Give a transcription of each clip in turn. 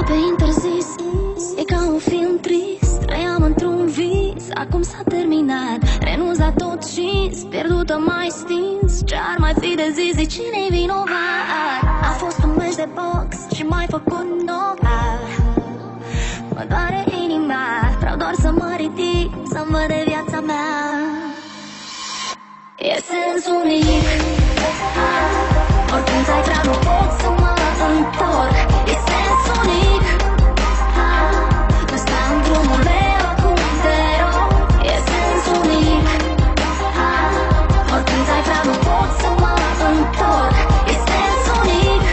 pe interzis. E ca un film trist, trăiam într-un vis. Acum s-a terminat, renunț la tot și-s pierdută, mai stins. Ce-ar mai fi de zis, de cine-i vinovat? A fost un meci de box și m-ai făcut novat. Mă doare inima, vreau doar să mă ridic, să-mi văd de viața mea. E sens unic, oricând ți-ai vrea, nu pot să mă întorc. E sens unic, nu sta în drumul meu acum, te rog. E sens unic, oricând ți-ai vrea, nu pot să mă întorc. E sens unic.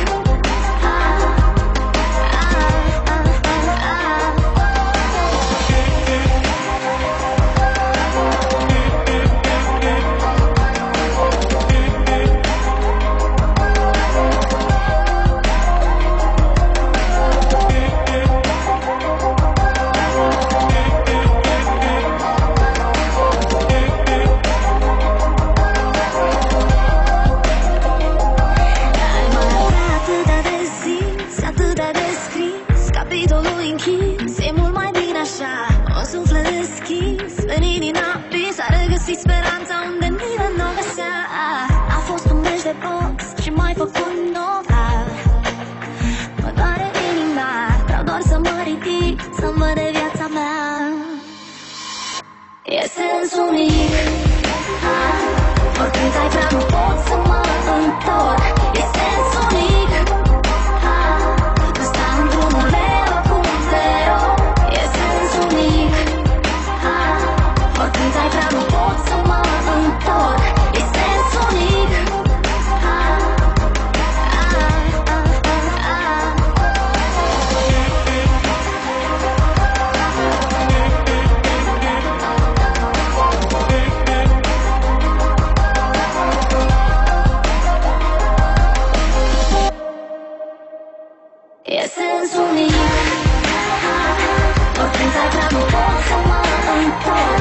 Speranța unde nimeni nu găsea. A fost un meci de box și m-ai făcut novat. Mă doare inima, vreau doar să mă ridic, să-mi văd de viața mea. E sens unic, oricând ți-ai vrea, nu pot să mă întorc. E sens unic, nu sta în drumul meu acum, te rog. E sens unic, oricând ți-ai vrea, nu pot să mă întorc. E sens unic. E sens unic, oricând ți-ai vrea, nu pot să mă întorc.